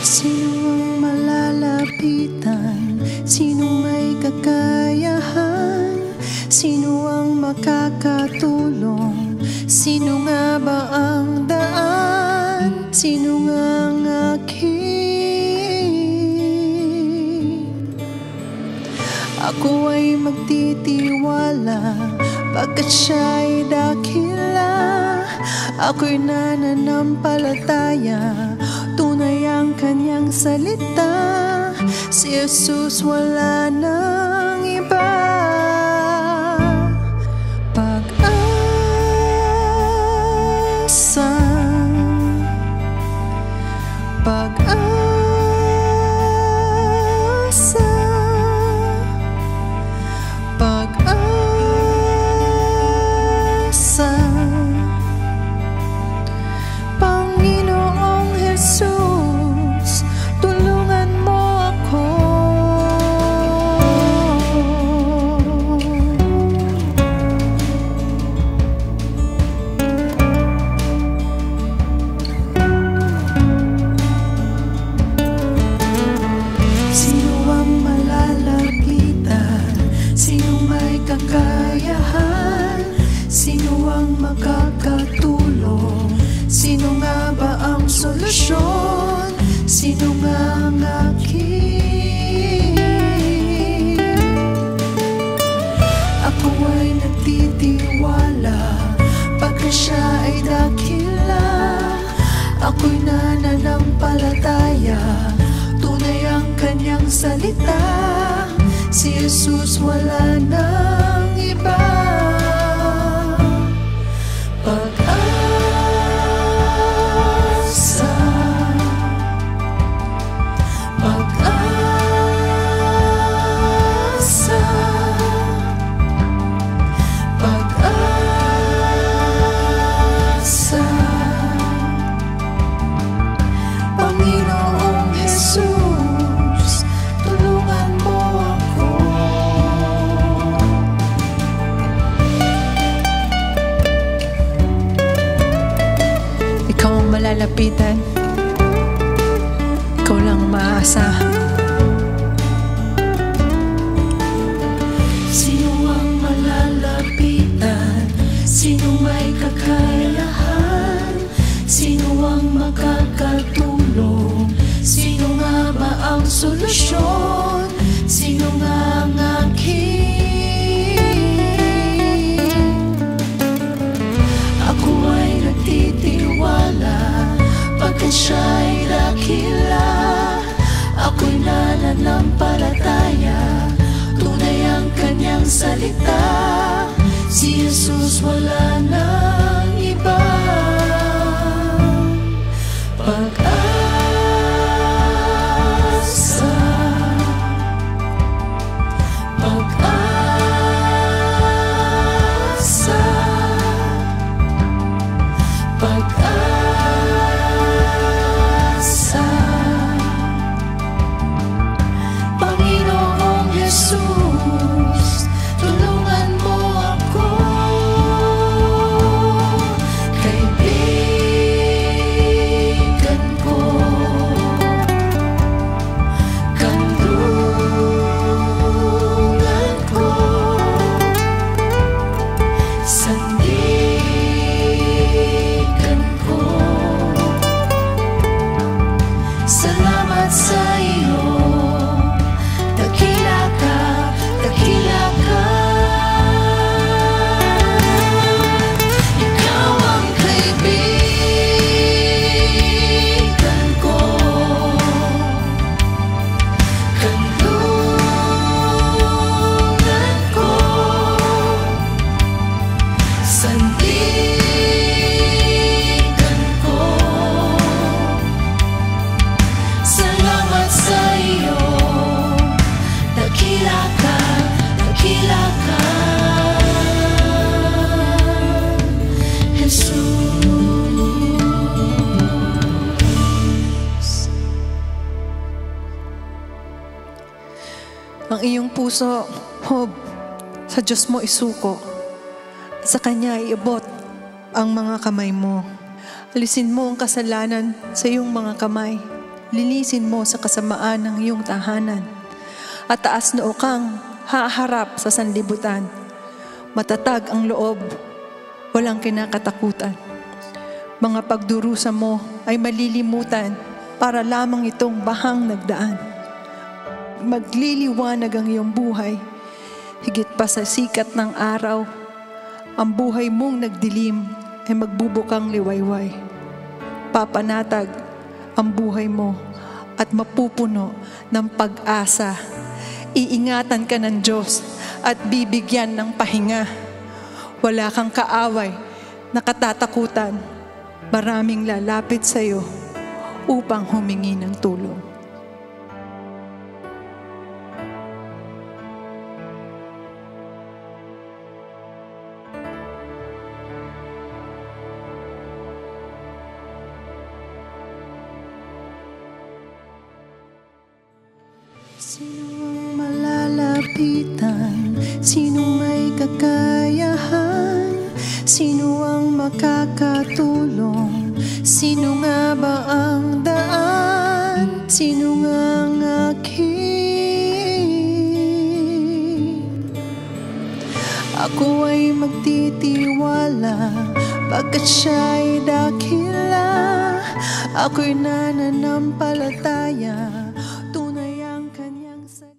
Sino ang malalapitan? Sinong may kakayahan? Sino ang makakatulong? Sino nga ba ang daan? Sino nga ang aking? Ako ay magtitiwala pagkat siya'y dakila. Ako'y nananampalataya, tunay ang kanyang salita. Si Jesus wala nang iba. Pag-asa, pag-asa, pag-asa. Panginoong Jesus, tulungan mo ako. Sino ang malalapitan? Sino may kakayahan? Sino ang makakatulong? Sino nga ba ang solusyon? Sino nga ang aking? Ako ay nagtitiwala pagkat siya ay dakila. Ako'y nananampalataya, tunay ang kanyang salita. Si Jesus wala nang iba. Pag-asa, pag-asa, pag-asa. Panginoong Jesus, tulungan mo ako. Ikaw ang malalapitan, ikaw lang ang maaasahan. Sino ang malalapitan? Sino may kakayahan? Sino ang makakatulong? Sino nga ba ang solusyon? Sino nga ang aking? Ako ay nagtitiwala pagkat siya'y dakila. Ako'y nananampalataya, tunay ang kanyang salita. Si Jesus wala nang iba. Pag-asa, pag-asa, pag-asa. Panginoong Jesus, tulungan mo ako. Kaibigan ko, kanlungan ko, sandigan ko. Salamat sa iyo, dakila ka, dakila ka. Ikaw ang kaibigan ko, kanlungan ko, sandigan ko. Salamat sa iyo, dakila ka, dakila ka, Jesus. Ang iyong puso, Job, sa Diyos mo isuko. Sa Kanya iabot ang mga kamay mo. Alisin mo ang kasalanan sa iyong mga kamay. linisin mo sa kasamaan ng iyong tahanan. At taas noo kang haharap sa sanlibutan. Matatag ang loob, walang kinakatakutan. Mga pagdurusa mo ay malilimutan para lamang itong bahang nagdaan. Magliliwanag ang iyong buhay, higit pa sa sikat ng araw. Ang buhay mong nagdilim ay magbubukang liwayway. Papanatag ang buhay mo at mapupuno ng pag-asa. Iingatan ka ng Diyos at bibigyan ng pahinga. Wala kang kaaway na katatakutan. Maraming lalapit sa iyo upang humingi ng tulong. Sino ang malalapitan? Sino may kakayahan? Sino ang makakatulong? Sino nga ba ang daan? Sino nga ang akin? Ako ay magtitiwala pagkat siya'y dakila. Ako'y nananampalataya